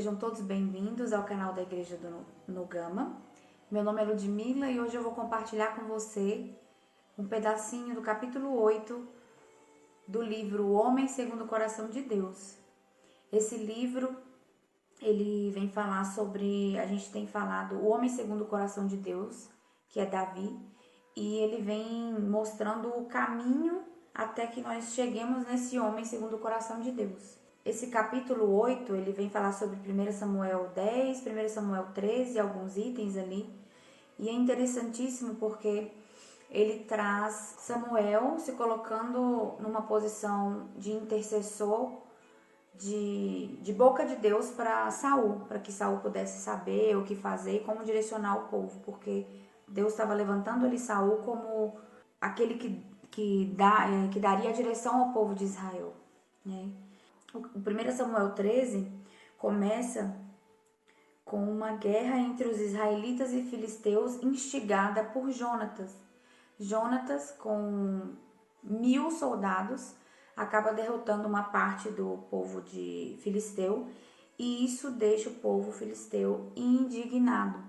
Sejam todos bem-vindos ao canal da Igreja no Gama. Meu nome é Ludmila e hoje eu vou compartilhar com você um pedacinho do capítulo 8 do livro O Homem Segundo o Coração de Deus. Esse livro, ele vem falar sobre, a gente tem falado o Homem Segundo o Coração de Deus, que é Davi, e ele vem mostrando o caminho até que nós cheguemos nesse Homem Segundo o Coração de Deus. Esse capítulo 8, ele vem falar sobre 1 Samuel 10, 1 Samuel 13, alguns itens ali. E é interessantíssimo porque ele traz Samuel se colocando numa posição de intercessor, de boca de Deus para Saul, para que Saul pudesse saber o que fazer e como direcionar o povo, porque Deus estava levantando ali Saul como aquele que daria a direção ao povo de Israel, né? O 1 Samuel 13 começa com uma guerra entre os israelitas e filisteus instigada por Jonatas. Jonatas, com 1000 soldados, acaba derrotando uma parte do povo de filisteu e isso deixa o povo filisteu indignado.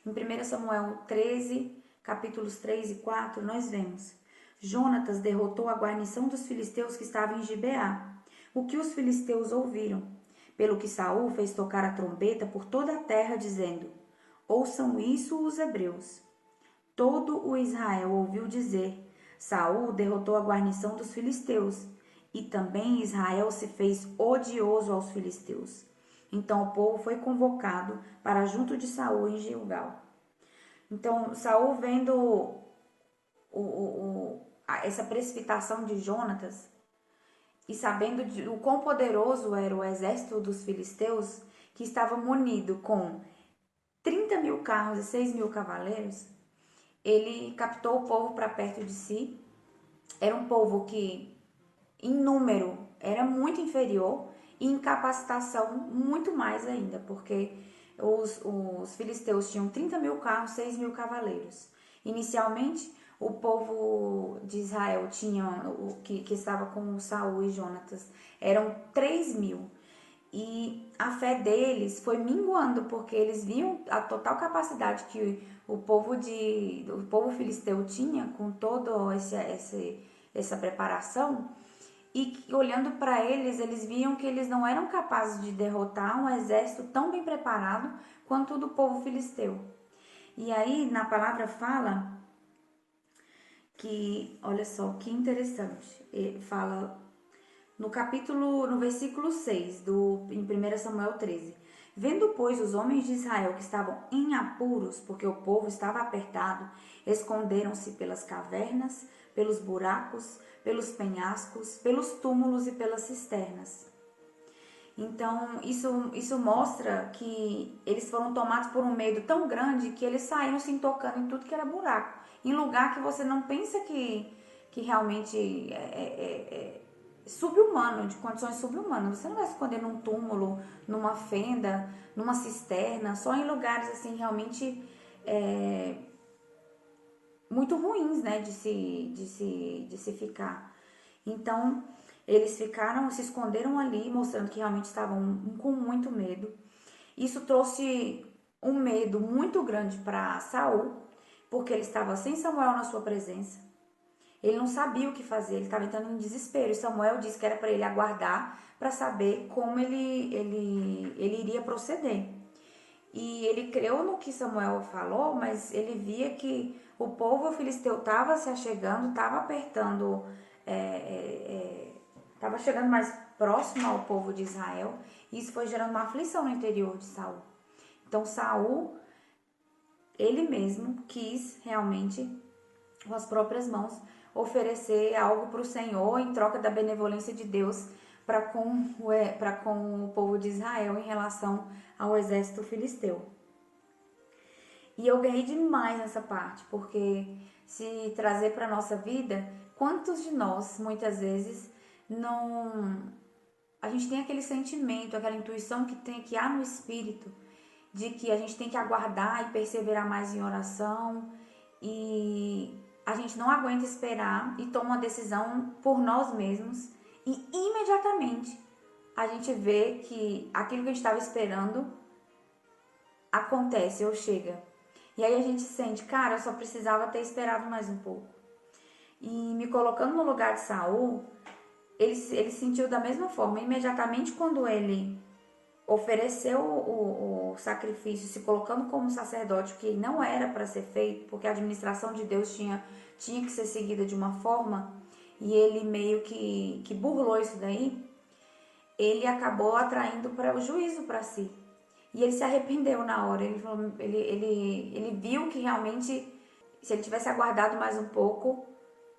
Em 1 Samuel 13, capítulos 3 e 4, nós vemos: Jonatas derrotou a guarnição dos filisteus que estava em Gibeá. O que os filisteus ouviram, pelo que Saul fez tocar a trombeta por toda a terra, dizendo: ouçam isso os hebreus. Todo o Israel ouviu dizer: Saul derrotou a guarnição dos filisteus, e também Israel se fez odioso aos filisteus. Então o povo foi convocado para junto de Saul em Gilgal. Então Saul, vendo essa precipitação de Jonatas, e sabendo o quão poderoso era o exército dos filisteus, que estava munido com 30.000 carros e 6.000 cavaleiros, ele captou o povo para perto de si. Era um povo que, em número, era muito inferior e em capacitação muito mais ainda, porque os filisteus tinham 30.000 carros, 6.000 cavaleiros. Inicialmente, o povo de Israel que estava com Saul e Jonatas, eram 3.000. E a fé deles foi minguando, porque eles viam a total capacidade que o povo filisteu tinha com toda essa preparação. E olhando para eles, eles viam que eles não eram capazes de derrotar um exército tão bem preparado quanto o do povo filisteu. E aí, na palavra fala que, olha só, que interessante, ele fala no versículo 6, em 1 Samuel 13. Vendo, pois, os homens de Israel que estavam em apuros, porque o povo estava apertado, esconderam-se pelas cavernas, pelos buracos, pelos penhascos, pelos túmulos e pelas cisternas. Então, isso mostra que eles foram tomados por um medo tão grande que eles saíram se tocando em tudo que era buraco. Em lugar que você não pensa que realmente é subhumano, de condições subhumanas. Você não vai se esconder num túmulo, numa fenda, numa cisterna, só em lugares assim realmente muito ruins, né, de se ficar. Então, eles se esconderam ali, mostrando que realmente estavam com muito medo. Isso trouxe um medo muito grande para Saul, porque ele estava sem Samuel na sua presença. Ele não sabia o que fazer, ele estava entrando em desespero. E Samuel disse que era para ele aguardar para saber como ele iria proceder. E ele creu no que Samuel falou, mas ele via que o povo filisteu estava se achegando, estava apertando, estava chegando mais próximo ao povo de Israel. E isso foi gerando uma aflição no interior de Saul. Então Saul, ele mesmo quis realmente, com as próprias mãos, oferecer algo para o Senhor em troca da benevolência de Deus para com o povo de Israel em relação ao exército filisteu. E eu ganhei demais nessa parte, porque se trazer para a nossa vida, quantos de nós, muitas vezes, a gente tem aquele sentimento, aquela intuição que há no espírito, de que a gente tem que aguardar e perseverar mais em oração, e a gente não aguenta esperar e toma uma decisão por nós mesmos e imediatamente a gente vê que aquilo que a gente estava esperando acontece ou chega. E aí a gente sente, cara, eu só precisava ter esperado mais um pouco. E me colocando no lugar de Saul, ele sentiu da mesma forma. Imediatamente quando ele ofereceu o sacrifício, se colocando como sacerdote, que não era para ser feito, porque a administração de Deus tinha que ser seguida de uma forma, e ele meio que burlou isso daí, ele acabou atraindo para o juízo para si. E ele se arrependeu na hora. Ele viu que realmente, se ele tivesse aguardado mais um pouco,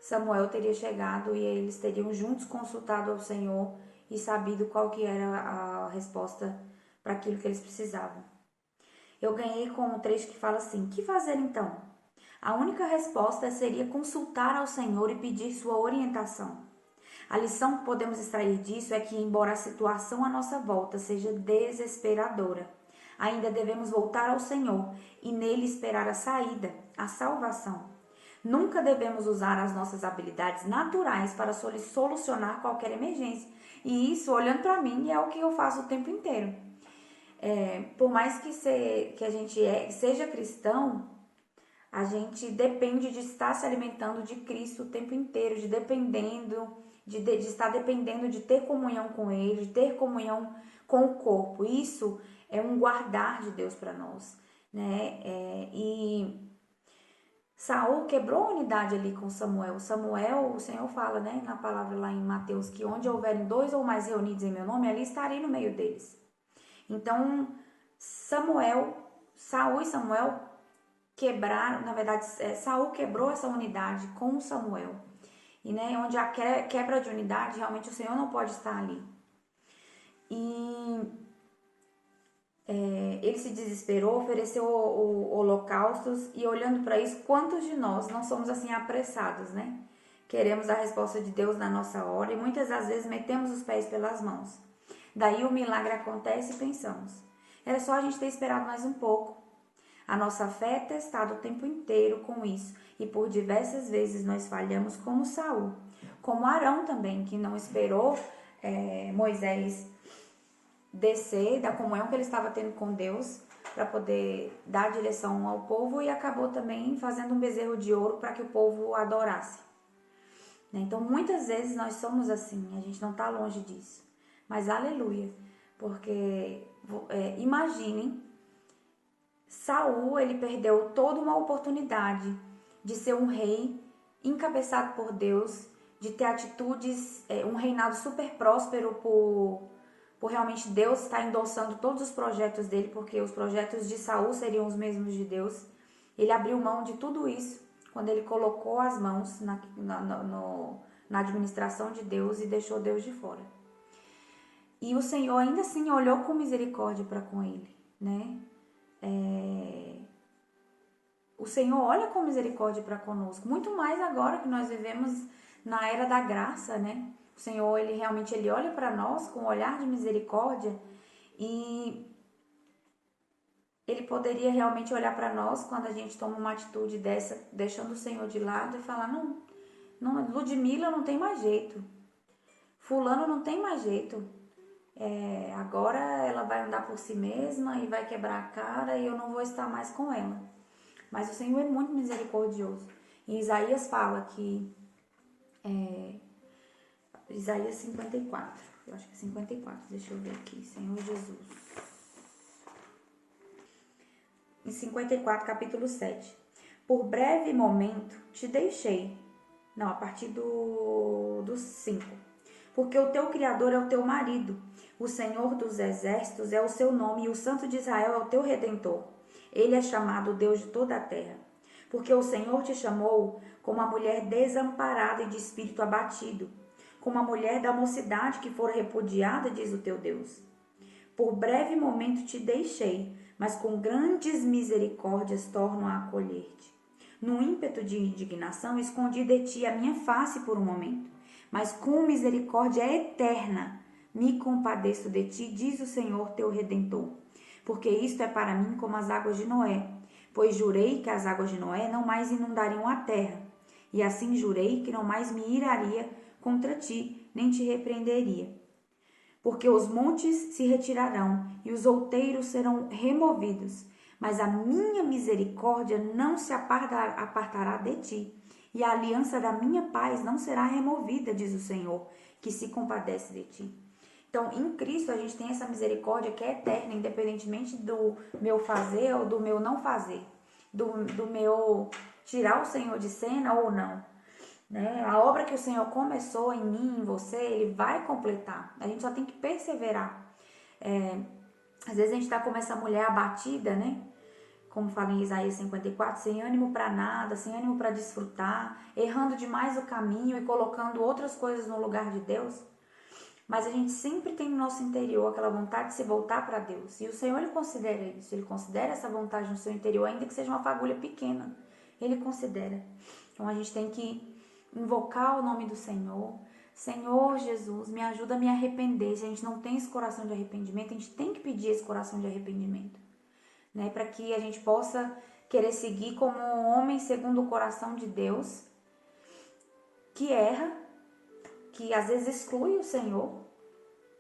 Samuel teria chegado e eles teriam juntos consultado ao Senhor e sabido qual que era a resposta para aquilo que eles precisavam. Eu ganhei com um trecho que fala assim: que fazer então? A única resposta seria consultar ao Senhor e pedir sua orientação. A lição que podemos extrair disso é que, embora a situação à nossa volta seja desesperadora, ainda devemos voltar ao Senhor e nele esperar a saída, a salvação. Nunca devemos usar as nossas habilidades naturais para solucionar qualquer emergência. E isso, olhando para mim, é o que eu faço o tempo inteiro. Por mais que a gente seja cristão, a gente depende de estar se alimentando de Cristo o tempo inteiro, de estar dependendo de ter comunhão com Ele, de ter comunhão com o corpo. Isso é um guardar de Deus para nós, né? E Saul quebrou a unidade ali com Samuel. Samuel, o Senhor fala, né, na palavra lá em Mateus, que onde houverem 2 ou mais reunidos em meu nome, ali estarei no meio deles. Então, Saul e Samuel quebraram, na verdade, Saul quebrou essa unidade com Samuel. E, né, onde há quebra de unidade, realmente o Senhor não pode estar ali. E ele se desesperou, ofereceu holocaustos, e olhando para isso, quantos de nós não somos assim apressados, né? Queremos a resposta de Deus na nossa hora e muitas das vezes metemos os pés pelas mãos. Daí o milagre acontece e pensamos: era só a gente ter esperado mais um pouco. A nossa fé é testada o tempo inteiro com isso, e por diversas vezes nós falhamos como Saul, como Arão também, que não esperou Moisés descer da comunhão que ele estava tendo com Deus para poder dar direção ao povo, e acabou também fazendo um bezerro de ouro para que o povo adorasse. Então muitas vezes nós somos assim, a gente não está longe disso, mas aleluia, porque imaginem, Saul, ele perdeu toda uma oportunidade de ser um rei encabeçado por Deus, de ter atitudes, um reinado super próspero por realmente Deus estar endossando todos os projetos dele, porque os projetos de Saul seriam os mesmos de Deus. Ele abriu mão de tudo isso quando ele colocou as mãos na administração de Deus e deixou Deus de fora. E o Senhor ainda assim olhou com misericórdia para com ele, né? O Senhor olha com misericórdia para conosco, muito mais agora que nós vivemos na era da graça, né? O Senhor, ele realmente olha para nós com um olhar de misericórdia, e ele poderia realmente olhar para nós quando a gente toma uma atitude dessa, deixando o Senhor de lado e falar: não, Ludmila não tem mais jeito, fulano não tem mais jeito, agora ela vai andar por si mesma e vai quebrar a cara e eu não vou estar mais com ela. Mas o Senhor é muito misericordioso. E Isaías fala que Isaías 54, eu acho que é 54, deixa eu ver aqui, Senhor Jesus. Em 54, capítulo 7. Por breve momento te deixei. Não, a partir do 5. Porque o teu Criador é o teu marido, o Senhor dos exércitos é o seu nome, e o Santo de Israel é o teu Redentor. Ele é chamado Deus de toda a terra. Porque o Senhor te chamou como a mulher desamparada e de espírito abatido, como a mulher da mocidade que for repudiada, diz o teu Deus. Por breve momento te deixei, mas com grandes misericórdias torno a acolher-te. No ímpeto de indignação, escondi de ti a minha face por um momento, mas com misericórdia eterna me compadeço de ti, diz o Senhor teu Redentor. Porque isto é para mim como as águas de Noé, pois jurei que as águas de Noé não mais inundariam a terra, e assim jurei que não mais me iraria contra ti, nem te repreenderia. porque os montes se retirarão e os outeiros serão removidos, mas a minha misericórdia não se apartará de ti, e a aliança da minha paz não será removida, diz o Senhor, que se compadece de ti. Então, em Cristo, a gente tem essa misericórdia que é eterna, independentemente do meu fazer ou do meu não fazer, do meu tirar o Senhor de cena ou não. Né? A obra que o Senhor começou em mim, em você, Ele vai completar. A gente só tem que perseverar. Às vezes a gente está como essa mulher abatida, né? Como fala em Isaías 54, sem ânimo para nada, sem ânimo para desfrutar, errando demais o caminho e colocando outras coisas no lugar de Deus. Mas a gente sempre tem no nosso interior aquela vontade de se voltar para Deus. E o Senhor, Ele considera isso. Ele considera essa vontade no seu interior, ainda que seja uma fagulha pequena. Ele considera. Então a gente tem que invocar o nome do Senhor. Senhor Jesus, me ajuda a me arrepender. Se a gente não tem esse coração de arrependimento, a gente tem que pedir esse coração de arrependimento. Né? Para que a gente possa querer seguir como um homem segundo o coração de Deus, que erra, que às vezes exclui o Senhor,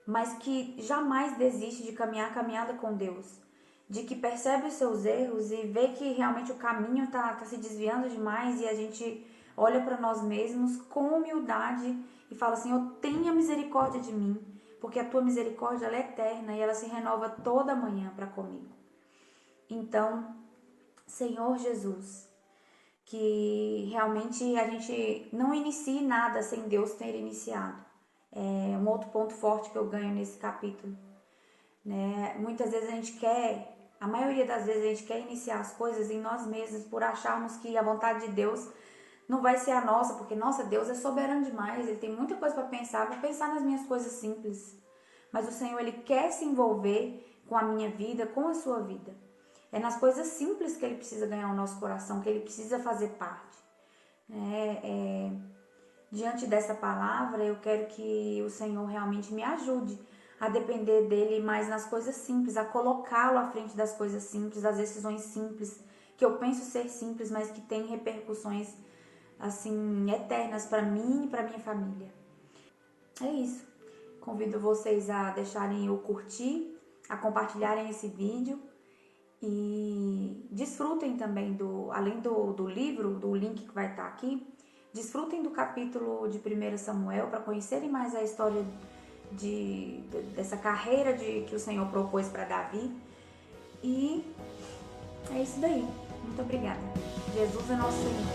mas que jamais desiste de caminhar a caminhada com Deus, de que percebe os seus erros e vê que realmente o caminho está se desviando demais, e a gente olha para nós mesmos com humildade e fala: Senhor, tenha misericórdia de mim, porque a tua misericórdia ela é eterna e ela se renova toda manhã para comigo. Então, Senhor Jesus, que realmente a gente não inicie nada sem Deus ter iniciado. É um outro ponto forte que eu ganho nesse capítulo. Né? Muitas vezes a maioria das vezes a gente quer iniciar as coisas em nós mesmos por acharmos que a vontade de Deus não vai ser a nossa, porque, nossa, Deus é soberano demais, Ele tem muita coisa para pensar, vou pensar nas minhas coisas simples. Mas o Senhor, Ele quer se envolver com a minha vida, com a sua vida. É nas coisas simples que Ele precisa ganhar o nosso coração, que Ele precisa fazer parte. Diante dessa palavra, eu quero que o Senhor realmente me ajude a depender dEle mais nas coisas simples, a colocá-lo à frente das coisas simples, das decisões simples, que eu penso ser simples, mas que tem repercussões assim eternas para mim e para minha família. É isso. Convido vocês a deixarem o curtir, a compartilharem esse vídeo. E desfrutem também, além do livro, do link que vai estar aqui, desfrutem do capítulo de 1 Samuel para conhecerem mais a história dessa carreira que o Senhor propôs para Davi. E é isso daí. Muito obrigada. Jesus é nosso Senhor.